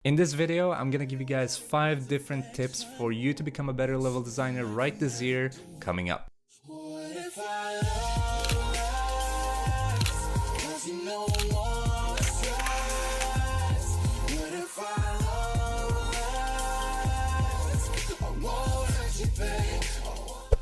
In this video, I'm gonna give you guys 5 different tips for you to become a better level designer right this year coming up. What if I love? 'Cause you know I wanna trust. What if I love? I won't hurt you, babe.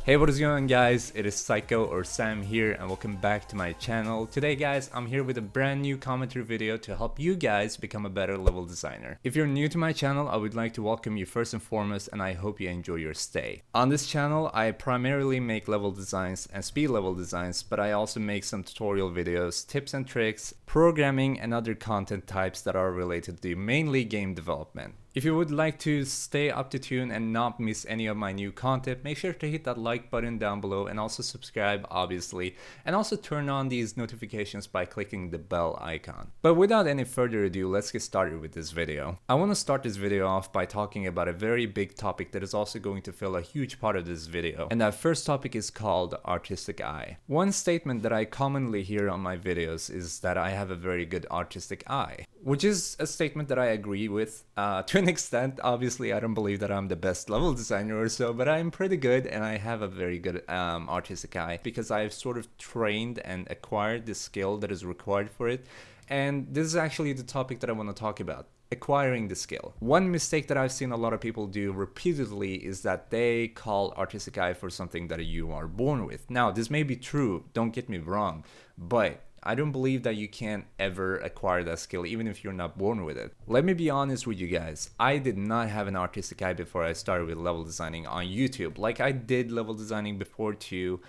Hey, what is going on guys? It is Psycho or Sam here and welcome back to my channel. Today guys, I'm here with a brand new commentary video to help you guys become a better level designer. If you're new to my channel, I would like to welcome you first and foremost, and I hope you enjoy your stay. On this channel, I primarily make level designs and speed level designs, but I also make some tutorial videos, tips and tricks, programming and other content types that are related to mainly game development. If you would like to stay up to tune and not miss any of my new content, make sure to hit that like button down below and also subscribe obviously, and also turn on these notifications by clicking the bell icon. But without any further ado, let's get started with this video. I want to start this video off by talking about a very big topic that is also going to fill a huge part of this video, and that first topic is called artistic eye. One statement that I commonly hear on my videos is that I have a very good artistic eye, which is a statement that I agree with to an extent. Obviously, I don't believe that I'm the best level designer or so, but I'm pretty good and I have a very good artistic eye because I've sort of trained and acquired the skill that is required for it. And this is actually the topic that I want to talk about. Acquiring the skill. One mistake that I've seen a lot of people do repeatedly is that they call artistic eye for something that you are born with. Now, this may be true, don't get me wrong, but I don't believe that you can ever acquire that skill even if you're not born with it. Let me be honest with you guys, I did not have an artistic eye before I started with level designing on YouTube. Like, I did level designing before too,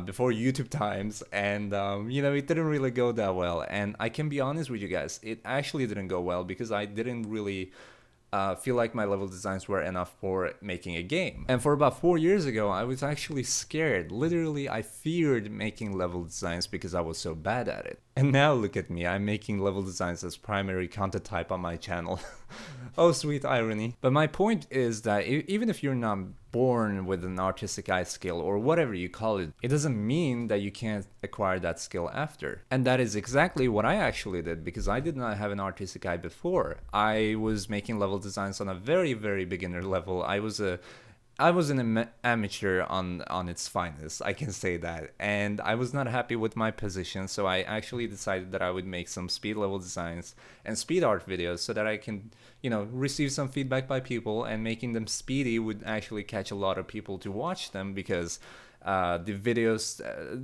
before YouTube times, and you know, it didn't really go that well. And I can be honest with you guys, it actually didn't go well because I didn't really feel like my level designs were enough for making a game. And for about 4 years ago, I was actually scared. Literally, I feared making level designs because I was so bad at it. And now look at me, I'm making level designs as primary content type on my channel. Oh, sweet irony. But my point is that even if you're not born with an artistic eye skill or whatever you call it, it doesn't mean that you can't acquire that skill after. And that is exactly what I actually did, because I did not have an artistic eye before. I was making level designs on a very, very beginner level. I was an amateur on its finest, I can say that, and I was not happy with my position, so I actually decided that I would make some speed level designs and speed art videos so that I can, you know, receive some feedback by people, and making them speedy would actually catch a lot of people to watch them because the videos,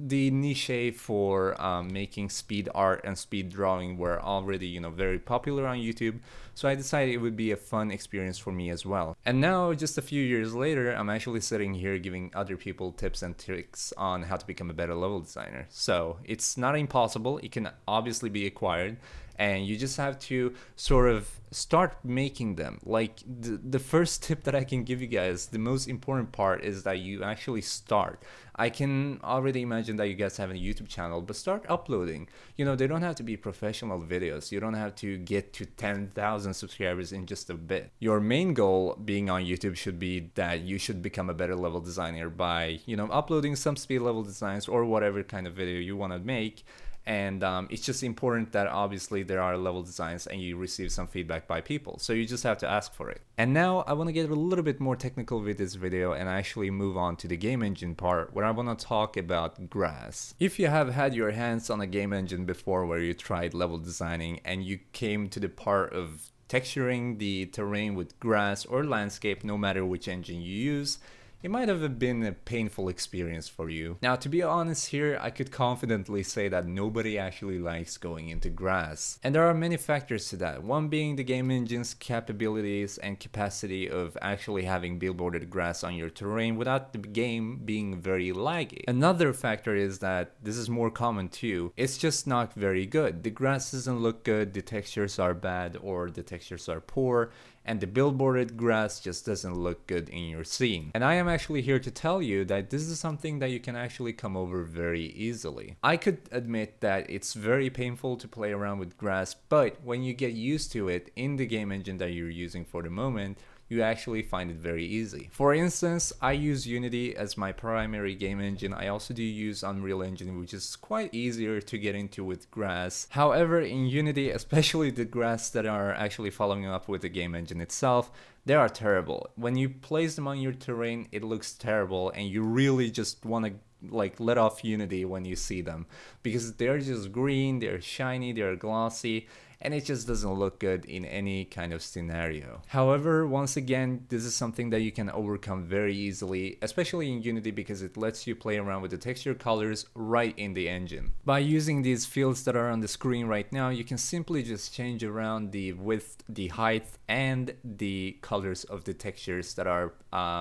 the niche for making speed art and speed drawing were already, you know, very popular on YouTube. So I decided it would be a fun experience for me as well. And now, just a few years later, I'm actually sitting here giving other people tips and tricks on how to become a better level designer. So it's not impossible. It can obviously be acquired, and you just have to sort of start making them. Like, the first tip that I can give you guys, the most important part, is that you actually start. I can already imagine that you guys have a YouTube channel, but start uploading. You know, they don't have to be professional videos. You don't have to get to 10,000 subscribers in just a bit. Your main goal being on YouTube should be that you should become a better level designer by, you know, uploading some speed level designs or whatever kind of video you want to make. And it's just important that obviously there are level designs and you receive some feedback by people, so you just have to ask for it. And now I want to get a little bit more technical with this video and actually move on to the game engine part, where I want to talk about grass. If you have had your hands on a game engine before where you tried level designing and you came to the part of texturing the terrain with grass or landscape, no matter which engine you use, it might have been a painful experience for you. Now, to be honest here, I could confidently say that nobody actually likes going into grass. And there are many factors to that, one being the game engine's capabilities and capacity of actually having billboarded grass on your terrain without the game being very laggy. Another factor is that, this is more common too, it's just not very good. The grass doesn't look good, the textures are bad or the textures are poor, and the billboarded grass just doesn't look good in your scene. And I am actually here to tell you that this is something that you can actually come over very easily. I could admit that it's very painful to play around with grass, but when you get used to it in the game engine that you're using for the moment, you actually find it very easy. For instance, I use Unity as my primary game engine. I also do use Unreal Engine, which is quite easier to get into with grass. However, in Unity, especially the grass that are actually following up with the game engine itself, they are terrible. When you place them on your terrain, it looks terrible, and you really just want to like let off Unity when you see them, because they're just green, they're shiny, they're glossy, and it just doesn't look good in any kind of scenario. However, once again, this is something that you can overcome very easily, especially in Unity, because it lets you play around with the texture colors right in the engine. By using these fields that are on the screen right now, you can simply just change around the width, the height, and the colors of the textures that are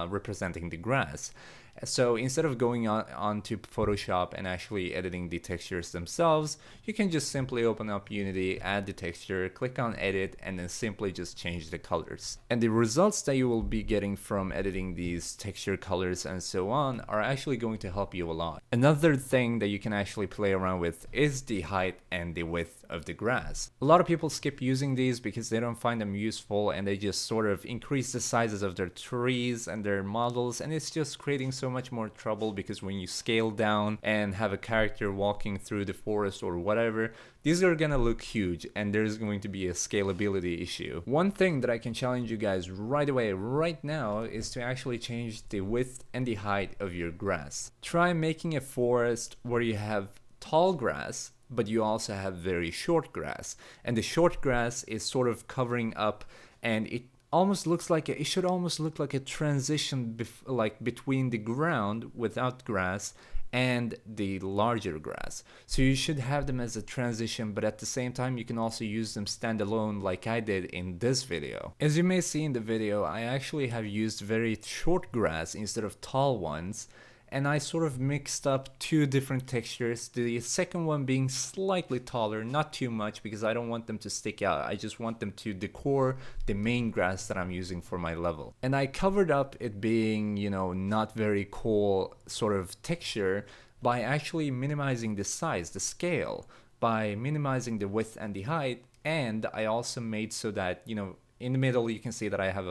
representing the grass. So instead of going on to Photoshop and actually editing the textures themselves, you can just simply open up Unity, add the texture, click on edit, and then simply just change the colors. And the results that you will be getting from editing these texture colors and so on are actually going to help you a lot. Another thing that you can actually play around with is the height and the width of the grass. A lot of people skip using these because they don't find them useful, and they just sort of increase the sizes of their trees and their models, and it's just creating so much more trouble, because when you scale down and have a character walking through the forest or whatever, these are gonna look huge, and there's going to be a scalability issue. One thing that I can challenge you guys right away, right now, is to actually change the width and the height of your grass. Try making a forest where you have tall grass, but you also have very short grass, and the short grass is sort of covering up, and it almost looks like it should almost look like a transition like between the ground without grass and the larger grass. So you should have them as a transition, but at the same time you can also use them standalone like I did in this video. As you may see in the video, I actually have used very short grass instead of tall ones, and I sort of mixed up two different textures, the second one being slightly taller, not too much, because I don't want them to stick out. I just want them to decor the main grass that I'm using for my level. And I covered up it being, you know, not very cool sort of texture by actually minimizing the size, the scale, by minimizing the width and the height. And I also made so that, you know, in the middle you can see that I have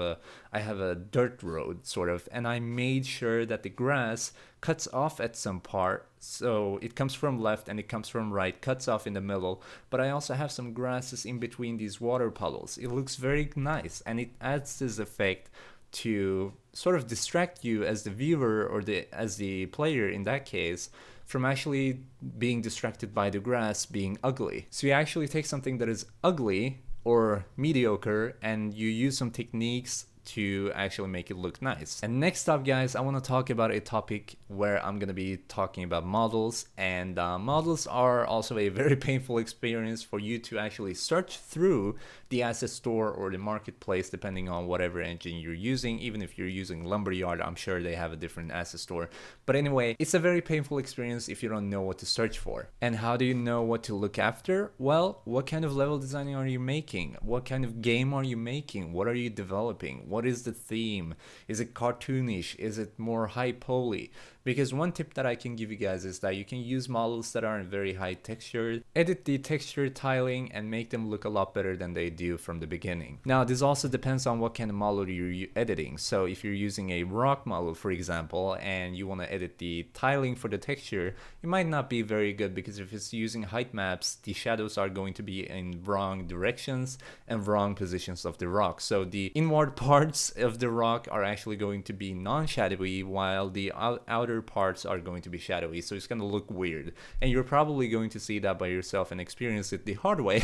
a dirt road sort of, and I made sure that the grass cuts off at some part, so it comes from left and it comes from right, cuts off in the middle, but I also have some grasses in between these water puddles. It looks very nice, and it adds this effect to sort of distract you as the viewer, or as the player in that case, from actually being distracted by the grass being ugly. So you actually take something that is ugly or mediocre and you use some techniques to actually make it look nice. And next up, guys, I want to talk about a topic where I'm going to be talking about models, and models are also a very painful experience for you to actually search through the asset store or the marketplace, depending on whatever engine you're using. Even if you're using Lumberyard, I'm sure they have a different asset store. But anyway, it's a very painful experience if you don't know what to search for. And how do you know what to look after? Well, what kind of level designing are you making? What kind of game are you making? What are you developing? What is the theme? Is it cartoonish? Is it more high poly? Because one tip that I can give you guys is that you can use models that aren't very high textured, edit the texture tiling, and make them look a lot better than they do from the beginning. Now, this also depends on what kind of model you're editing. So if you're using a rock model, for example, and you want to edit the tiling for the texture, it might not be very good, because if it's using height maps, the shadows are going to be in wrong directions and wrong positions of the rock. So the inward parts of the rock are actually going to be non-shadowy, while the outer parts are going to be shadowy, so it's going to look weird, and you're probably going to see that by yourself and experience it the hard way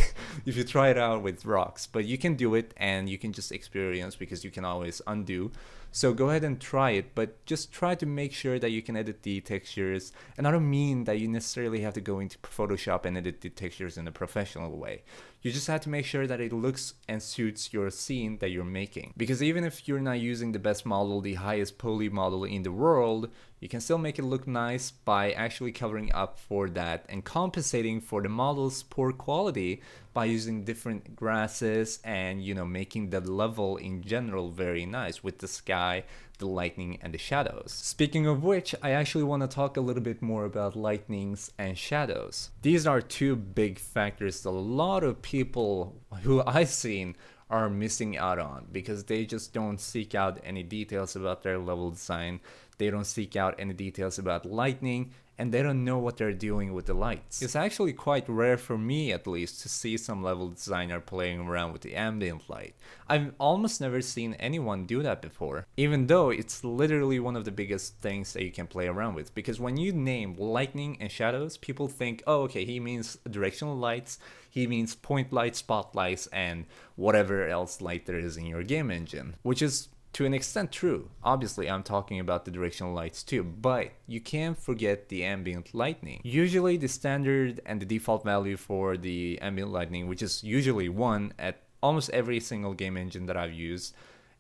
if you try it out with rocks. But you can do it, and you can just experience, because you can always undo. So go ahead and try it, but just try to make sure that you can edit the textures. And I don't mean that you necessarily have to go into Photoshop and edit the textures in a professional way. You just have to make sure that it looks and suits your scene that you're making. Because even if you're not using the best model, the highest poly model in the world, you can still make it look nice by actually covering up for that and compensating for the model's poor quality by using different grasses and, you know, making the level in general very nice with the sky, the lightning, and the shadows. Speaking of which, I actually want to talk a little bit more about lightnings and shadows. These are two big factors that a lot of people who I've seen are missing out on, because they just don't seek out any details about their level design. They don't seek out any details about lighting, and they don't know what they're doing with the lights. It's actually quite rare, for me at least, to see some level designer playing around with the ambient light. I've almost never seen anyone do that before, even though it's literally one of the biggest things that you can play around with. Because when you name lightning and shadows, people think, oh, okay, he means directional lights, he means point lights, spotlights, and whatever else light there is in your game engine, which is to an extent true. Obviously, I'm talking about the directional lights too, but you can't forget the ambient lighting. Usually the standard and the default value for the ambient lighting, which is usually 1 at almost every single game engine that I've used,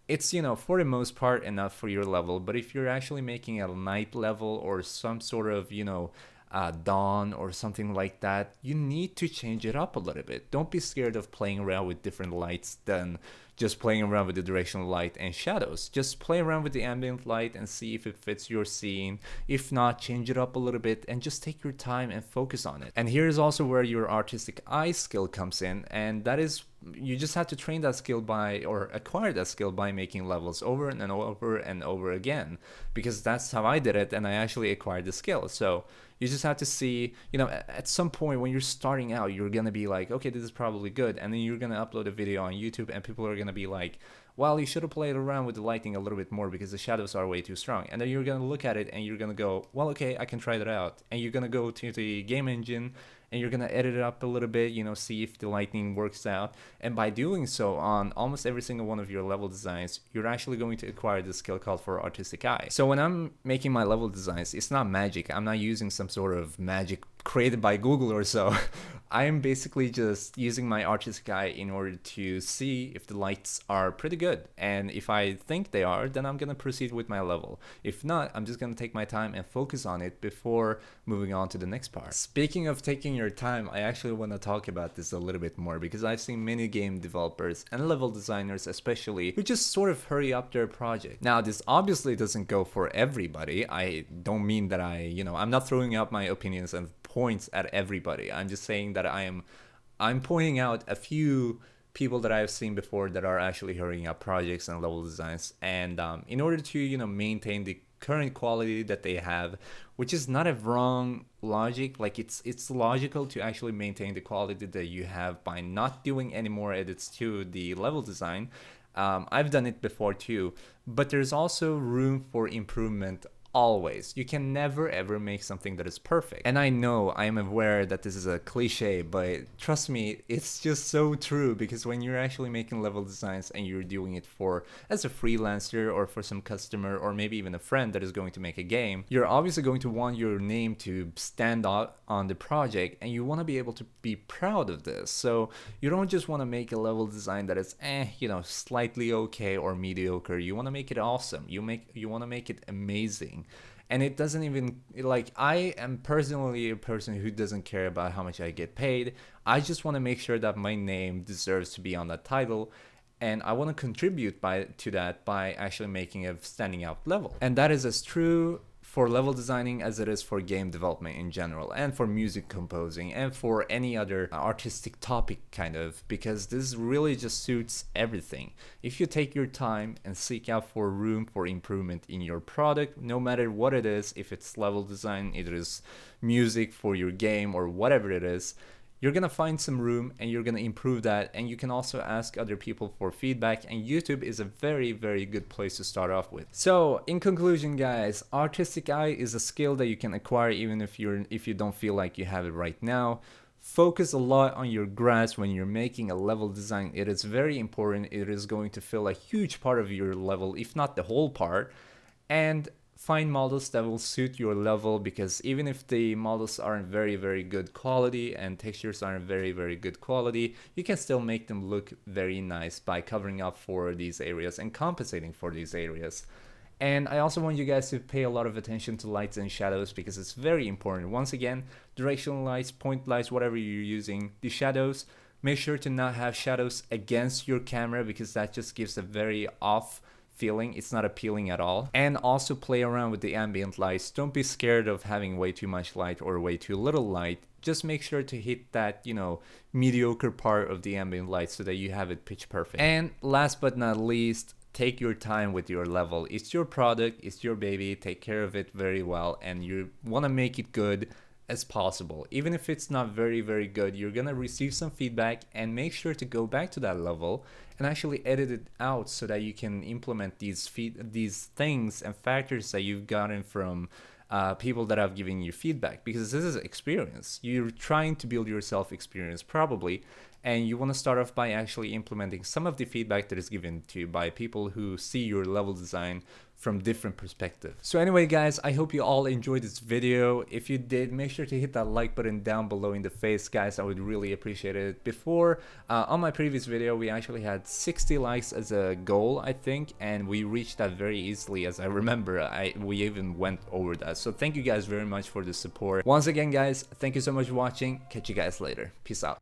it's, you know, for the most part enough for your level. But if you're actually making a night level or some sort of, you know, dawn or something like that, you need to change it up a little bit. Don't be scared of playing around with different lights than just playing around with the directional light and shadows. Just play around with the ambient light and see if it fits your scene. If not, change it up a little bit and just take your time and focus on it. And here's also where your artistic eye skill comes in, and that is, you just have to train that skill by, or acquire that skill by, making levels over and over and over again, because that's how I did it, and I actually acquired the skill. So you just have to see, you know, at some point when you're starting out, you're gonna be like, okay, this is probably good, and then you're gonna upload a video on YouTube and people are gonna be like, well, you should have played around with the lighting a little bit more because the shadows are way too strong. And then you're gonna look at it and you're gonna go, well, okay, I can try that out. And you're gonna go to the game engine and you're gonna edit it up a little bit, you know, see if the lighting works out. And by doing so on almost every single one of your level designs, you're actually going to acquire the skill called for artistic eye. So when I'm making my level designs, it's not magic. I'm not using some sort of magic created by Google or so. I am basically just using my artistic eye in order to see if the lights are pretty good. And if I think they are, then I'm gonna proceed with my level. If not, I'm just gonna take my time and focus on it before moving on to the next part. Speaking of taking your time, I actually want to talk about this a little bit more, because I've seen many game developers and level designers especially who just sort of hurry up their project. Now, this obviously doesn't go for everybody. I don't mean that I'm not throwing out my opinions and points at everybody. I'm just saying that I'm pointing out a few people that I've seen before that are actually hurrying up projects and level designs, and in order to maintain the current quality that they have, which is not a wrong logic. Like, it's logical to actually maintain the quality that you have by not doing any more edits to the level design. I've done it before too, but there's also room for improvement. Always. You can never ever make something that is perfect. And I know, I am aware that this is a cliche, but trust me, it's just so true, because when you're actually making level designs and you're doing it for as a freelancer or for some customer or maybe even a friend that is going to make a game, you're obviously going to want your name to stand out on the project, and you want to be able to be proud of this. So you don't just want to make a level design that is slightly okay or mediocre. You want to make it awesome. You want to make it amazing. And it doesn't even, like, I am personally a person who doesn't care about how much I get paid. I just want to make sure that my name deserves to be on that title, and I want to contribute to that by actually making a standing out level. And that is as true for level designing as it is for game development in general, and for music composing, and for any other artistic topic, kind of, because this really just suits everything. If you take your time and seek out for room for improvement in your product, no matter what it is, if it's level design, it is music for your game, or whatever it is, you're gonna find some room and you're gonna improve that. And you can also ask other people for feedback, and YouTube is a very, very good place to start off with. So in conclusion, guys, artistic eye is a skill that you can acquire even if you don't feel like you have it right now. Focus a lot on your grasp when you're making a level design. It is very important. It is going to fill a huge part of your level, if not the whole part. And find models that will suit your level, because even if the models aren't very, very good quality and textures aren't very, very good quality, you can still make them look very nice by covering up for these areas and compensating for these areas. And I also want you guys to pay a lot of attention to lights and shadows, because it's very important. Once again, directional lights, point lights, whatever you're using, the shadows, make sure to not have shadows against your camera, because that just gives a very off feeling. It's not appealing at all. And also play around with the ambient lights. Don't be scared of having way too much light or way too little light. Just make sure to hit that, you know, mediocre part of the ambient light so that you have it pitch perfect. And last but not least, take your time with your level. It's your product, it's your baby, take care of it very well, and you want to make it good as possible. Even if it's not very good, you're gonna receive some feedback, and make sure to go back to that level and actually edit it out so that you can implement these things and factors that you've gotten from people that have given you feedback, because this is experience. You're trying to build your self experience probably, and you want to start off by actually implementing some of the feedback that is given to you by people who see your level design from different perspectives. So anyway guys, I hope you all enjoyed this video. If you did, make sure to hit that like button down below in the face, guys. I would really appreciate it. Before, on my previous video, we actually had 60 likes as a goal, I think, and we reached that very easily. As I remember, we even went over that. So thank you guys very much for the support. Once again guys, thank you so much for watching. Catch you guys later. Peace out.